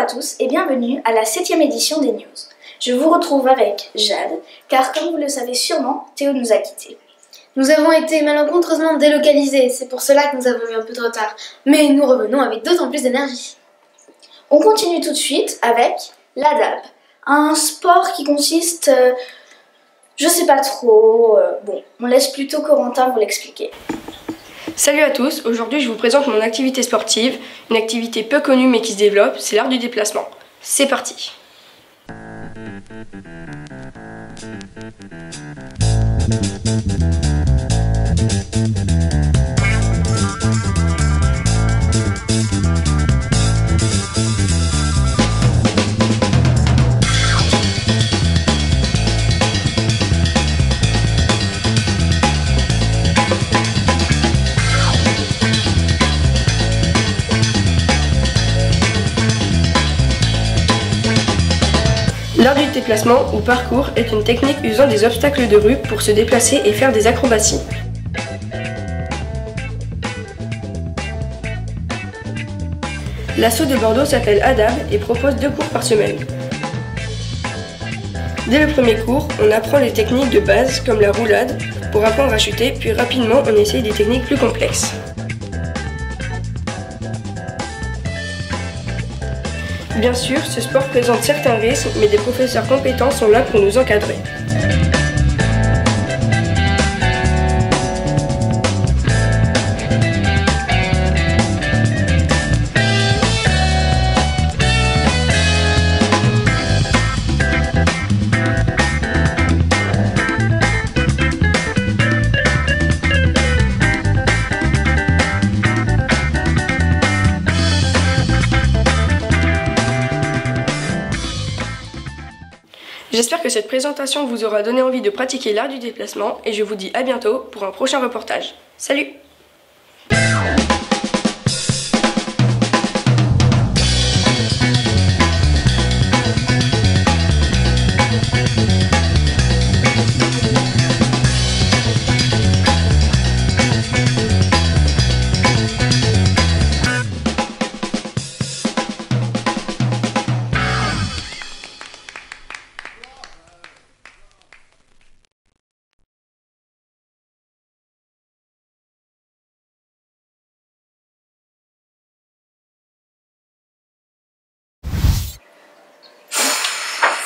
à tous et bienvenue à la 7e édition des News. Je vous retrouve avec Jade, car comme vous le savez sûrement, Théo nous a quittés. Nous avons été malencontreusement délocalisés, c'est pour cela que nous avons eu un peu de retard. Mais nous revenons avec d'autant plus d'énergie. On continue tout de suite avec l'ADAB, un sport qui consiste, je sais pas trop, bon, on laisse plutôt Corentin vous l'expliquer. Salut à tous, aujourd'hui je vous présente mon activité sportive, une activité peu connue mais qui se développe, c'est l'art du déplacement. C'est parti! L'art du déplacement ou parcours est une technique usant des obstacles de rue pour se déplacer et faire des acrobaties. L'asso de Bordeaux s'appelle ADAB et propose 2 cours par semaine. Dès le premier cours, on apprend les techniques de base comme la roulade pour apprendre à chuter, puis rapidement on essaye des techniques plus complexes. Bien sûr, ce sport présente certains risques, mais des professeurs compétents sont là pour nous encadrer. J'espère que cette présentation vous aura donné envie de pratiquer l'art du déplacement et je vous dis à bientôt pour un prochain reportage. Salut!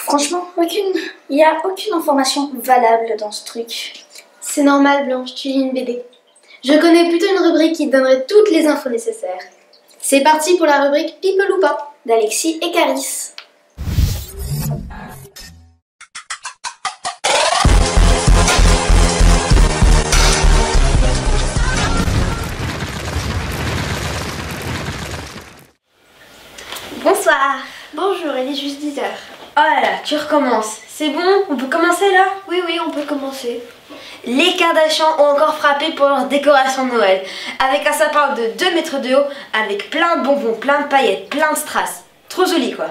Franchement, il n'y a aucune information valable dans ce truc. C'est normal, Blanche, tu lis une BD. Je connais plutôt une rubrique qui te donnerait toutes les infos nécessaires. C'est parti pour la rubrique People ou pas d'Alexis et Caris. Bonsoir. Bonjour, il est juste 10h. Oh là là, tu recommences. C'est bon, on peut commencer là? Oui, on peut commencer. Les Kardashians ont encore frappé pour leur décoration de Noël. Avec un sapin de 2 mètres de haut, avec plein de bonbons, plein de paillettes, plein de strass. Trop joli quoi.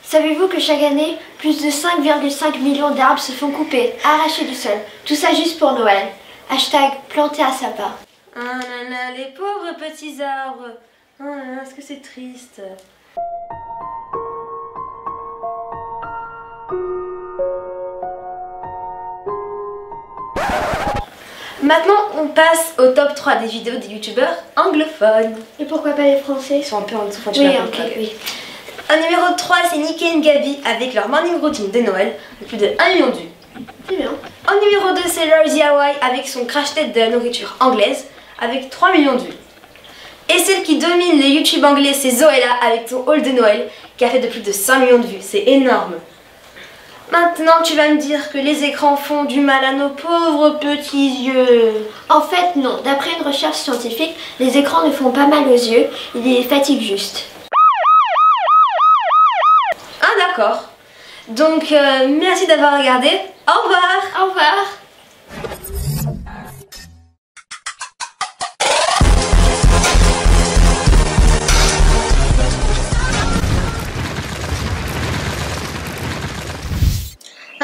Savez-vous que chaque année, plus de 5,5 millions d'arbres se font couper, arrachés du sol. Tout ça juste pour Noël. Hashtag planter un sapin. Ah là là, les pauvres petits arbres. Oh là là, est-ce que c'est triste? Maintenant, on passe au top 3 des vidéos des youtubeurs anglophones. Et pourquoi pas les Français? Ils sont un peu en dessous. Oui, ok, oui. En numéro 3, c'est Nicky et Gabi avec leur morning routine de Noël, avec plus de 1 million de vues. C'est bien. En numéro 2, c'est Rosie Hawaii avec son crash-tête de la nourriture anglaise, avec 3 millions de vues. Et celle qui domine le YouTube anglais, c'est Zoella avec son haul de Noël, qui a fait de plus de 5 millions de vues. C'est énorme. Maintenant, tu vas me dire que les écrans font du mal à nos pauvres petits yeux. En fait, non. D'après une recherche scientifique, les écrans ne font pas mal aux yeux, ils les fatiguent juste. Ah d'accord. Donc, merci d'avoir regardé. Au revoir. Au revoir.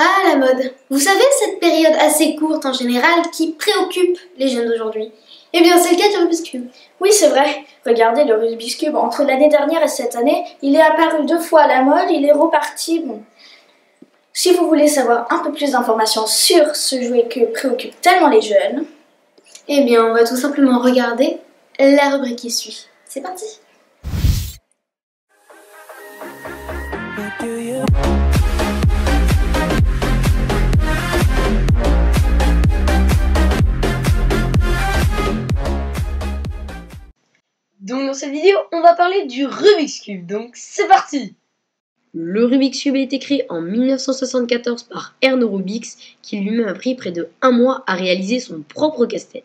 Ah, la mode. Vous savez, cette période assez courte en général qui préoccupe les jeunes d'aujourd'hui. Eh bien, c'est le cas du Rubik's Cube. Oui, c'est vrai. Regardez le Rubik's Cube. Entre l'année dernière et cette année, il est apparu 2 fois à la mode, il est reparti. Bon. Si vous voulez savoir un peu plus d'informations sur ce jouet que préoccupe tellement les jeunes, eh bien, on va tout simplement regarder la rubrique qui suit. C'est parti! Donc dans cette vidéo, on va parler du Rubik's Cube, donc c'est parti! Le Rubik's Cube a été créé en 1974 par Erno Rubix, qui lui-même a pris près de 1 mois à réaliser son propre casse-tête.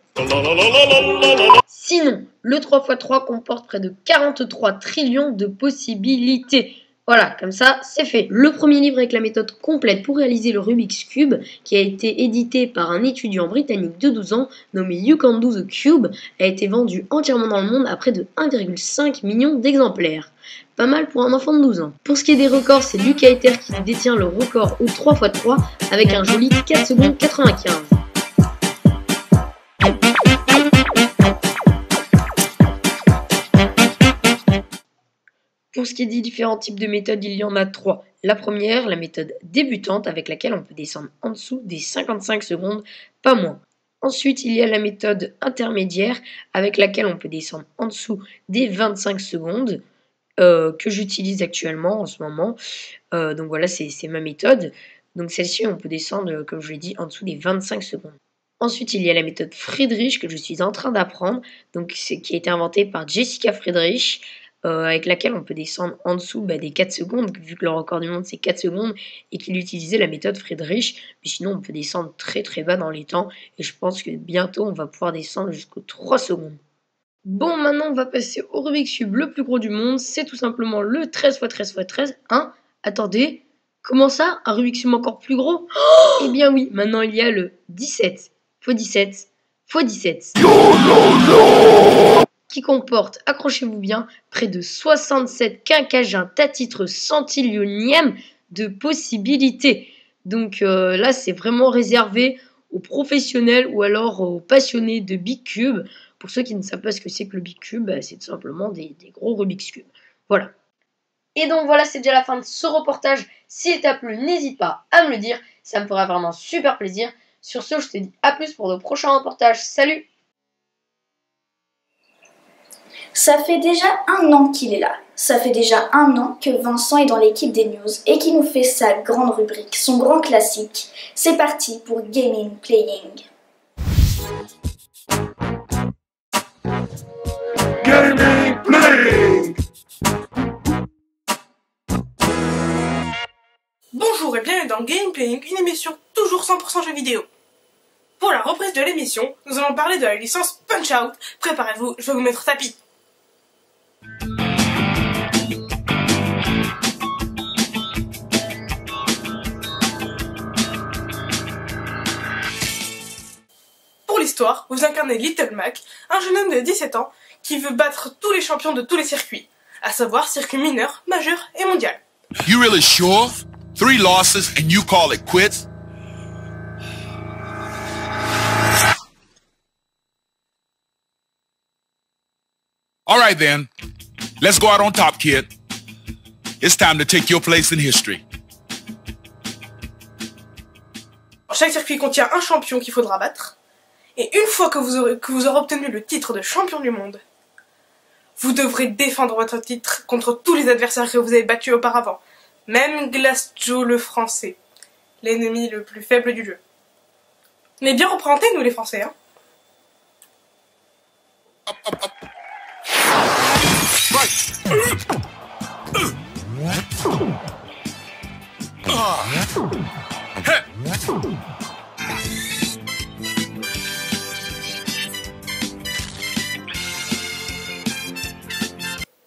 Sinon, le 3x3 comporte près de 43 trillions de possibilités. Voilà, comme ça, c'est fait. Le premier livre avec la méthode complète pour réaliser le Rubik's Cube, qui a été édité par un étudiant britannique de 12 ans, nommé You Can Do the Cube, a été vendu entièrement dans le monde à près de 1,5 million d'exemplaires. Pas mal pour un enfant de 12 ans. Pour ce qui est des records, c'est Lucas Heter qui détient le record au 3x3 avec un joli 4 secondes 95. Pour ce qui est des différents types de méthodes, il y en a 3. La première, la méthode débutante, avec laquelle on peut descendre en dessous des 55 secondes, pas moins. Ensuite, il y a la méthode intermédiaire, avec laquelle on peut descendre en dessous des 25 secondes, que j'utilise actuellement en ce moment. Donc voilà, c'est ma méthode. Donc celle-ci, on peut descendre, comme je l'ai dit, en dessous des 25 secondes. Ensuite, il y a la méthode Friedrich, que je suis en train d'apprendre, donc qui a été inventée par Jessica Friedrich, avec laquelle on peut descendre en dessous des 4 secondes, vu que le record du monde c'est 4 secondes, et qu'il utilisait la méthode Friedrich, mais sinon on peut descendre très très bas dans les temps, et je pense que bientôt on va pouvoir descendre jusqu'aux 3 secondes. Bon, maintenant on va passer au Rubik's Cube le plus gros du monde, c'est tout simplement le 13x13x13, hein. Attendez, comment ça, un Rubik's Cube encore plus gros? Eh bien oui, maintenant il y a le 17x17x17. Qui comporte, accrochez-vous bien, près de 67 quinquagéntattitres centillionièmes de possibilités. Donc là, c'est vraiment réservé aux professionnels ou alors aux passionnés de Big Cube. Pour ceux qui ne savent pas ce que c'est que le Big Cube, c'est tout simplement des gros Rubik's Cube. Voilà. Et donc voilà, c'est déjà la fin de ce reportage. S'il t'a plu, n'hésite pas à me le dire. Ça me fera vraiment super plaisir. Sur ce, je te dis à plus pour de prochains reportages. Salut! ça fait déjà 1 an qu'il est là. Ça fait déjà 1 an que Vincent est dans l'équipe des news et qu'il nous fait sa grande rubrique, son grand classique. C'est parti pour Gaming Playing. Gaming Playing. Bonjour et bienvenue dans Gaming Playing, une émission toujours 100% jeux vidéo. Pour la reprise de l'émission, nous allons parler de la licence Punch-Out. Préparez-vous, je vais vous mettre au tapis. Pour l'histoire, vous incarnez Little Mac, un jeune homme de 17 ans qui veut battre tous les champions de tous les circuits, à savoir circuit mineur, majeur et mondial. You really sure? 3 losses and you call it quits? All right then, let's go out on top, kid. It's time to take your place in history. Chaque circuit contient un champion qu'il faudra battre. Et une fois que vous aurez obtenu le titre de champion du monde, vous devrez défendre votre titre contre tous les adversaires que vous avez battus auparavant. Même Glass Joe le français, l'ennemi le plus faible du jeu. On est bien représentés, nous les Français, hein.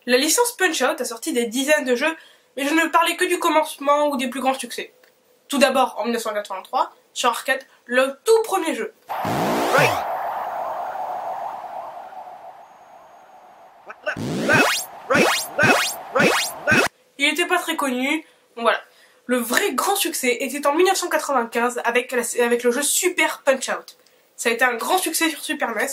La licence Punch-Out a sorti des dizaines de jeux, mais je ne parlais que du commencement ou des plus grands succès. Tout d'abord, en 1983, sur arcade, le tout premier jeu. Il n'était pas très connu, donc voilà. Le vrai grand succès était en 1995 avec le jeu Super Punch-Out. Ça a été un grand succès sur Super NES.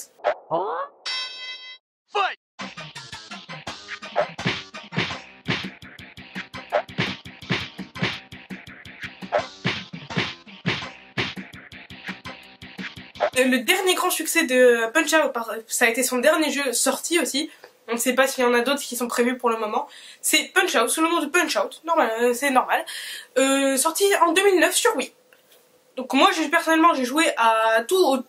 Le dernier grand succès de Punch-Out, ça a été son dernier jeu sorti aussi. On ne sait pas s'il y en a d'autres qui sont prévus pour le moment. C'est Punch-Out, sous le nom de Punch-Out, c'est normal. Sorti en 2009 sur Wii. Donc moi, personnellement, j'ai joué à tous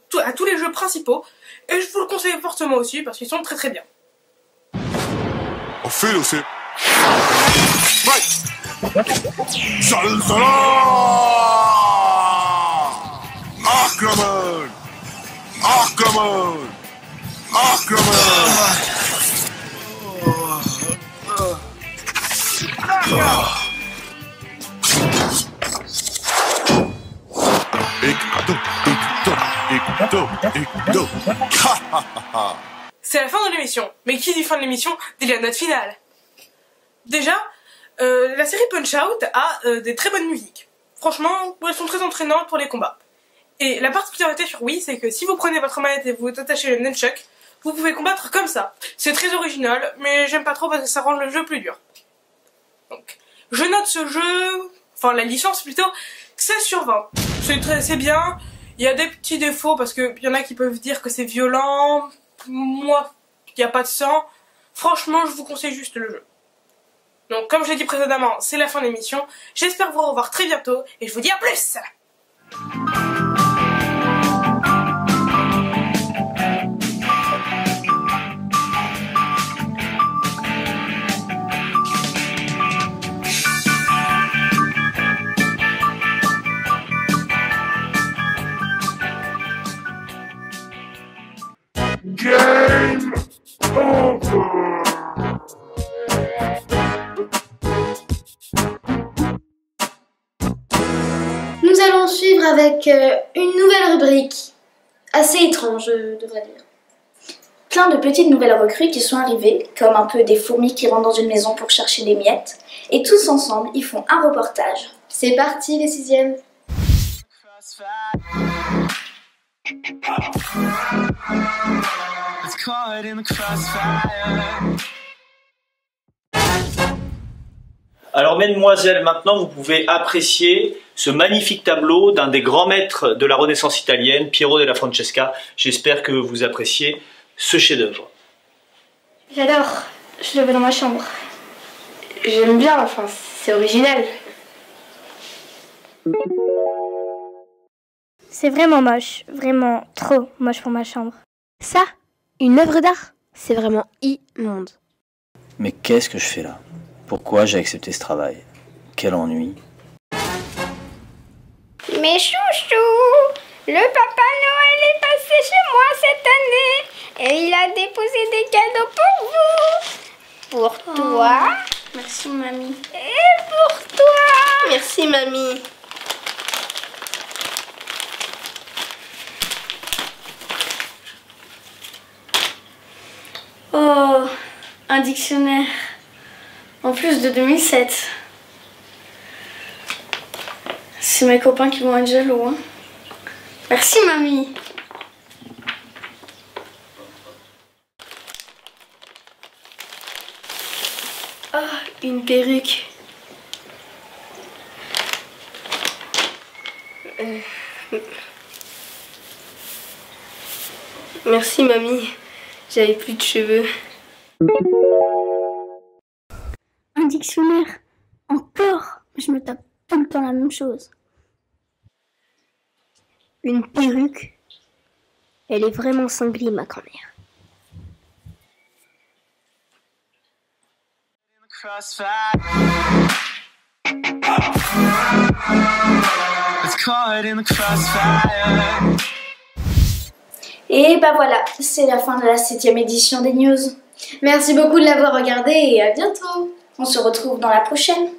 les jeux principaux. Et je vous le conseille fortement aussi, parce qu'ils sont très très bien. C'est la fin de l'émission. Mais qui dit fin de l'émission dit la note finale. Déjà, la série Punch-Out a des très bonnes musiques. Franchement, elles sont très entraînantes pour les combats. Et la particularité sur Wii, c'est que si vous prenez votre manette et vous attachez le nunchuck, vous pouvez combattre comme ça. C'est très original, mais j'aime pas trop parce que ça rend le jeu plus dur. Donc, je note ce jeu, enfin la licence plutôt, 16 sur 20. C'est bien. Il y a des petits défauts parce qu'il y en a qui peuvent dire que c'est violent. Moi, il n'y a pas de sang. Franchement, je vous conseille juste le jeu. Donc, comme je l'ai dit précédemment, c'est la fin de l'émission. J'espère vous revoir très bientôt et je vous dis à plus! Game over. Nous allons suivre avec une nouvelle rubrique. Assez étrange, je devrais dire. Plein de petites nouvelles recrues qui sont arrivées, comme un peu des fourmis qui rentrent dans une maison pour chercher des miettes. Et tous ensemble, ils font un reportage. C'est parti les 6e. Alors mesdemoiselles, maintenant vous pouvez apprécier ce magnifique tableau d'un des grands maîtres de la Renaissance italienne, Piero della Francesca. J'espère que vous appréciez ce chef-d'œuvre. J'adore, je le veux dans ma chambre. J'aime bien, enfin, c'est original. C'est vraiment moche, vraiment trop moche pour ma chambre. Ça, une œuvre d'art, c'est vraiment immonde. Mais qu'est-ce que je fais là? Pourquoi j'ai accepté ce travail? Quel ennui. Mais chouchou, le Papa Noël est passé chez moi cette année et il a déposé des cadeaux pour vous. Pour toi. Merci, mamie. Et pour toi. Merci, mamie. Oh, un dictionnaire. En plus de 2007. C'est mes copains qui vont être jaloux, hein. Merci, mamie. Oh, une perruque. Merci, mamie. J'avais plus de cheveux. Un dictionnaire. Encore. Je me tape tout le temps la même chose. Une perruque. Elle est vraiment cinglée, ma grand-mère. Et bah voilà, c'est la fin de la 7e édition des news. Merci beaucoup de l'avoir regardé et à bientôt. On se retrouve dans la prochaine.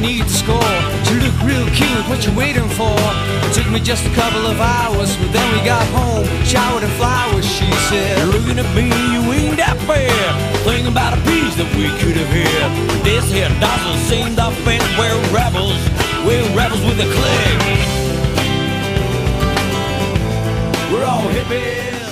need to score. You look real cute, what you waiting for? It took me just a couple of hours, but then we got home, showered in flowers, she said. You're looking at me, you ain't that fair. Thinking about a piece that we could have had. This here doesn't seem to fit. We're rebels with a click. We're all hippies.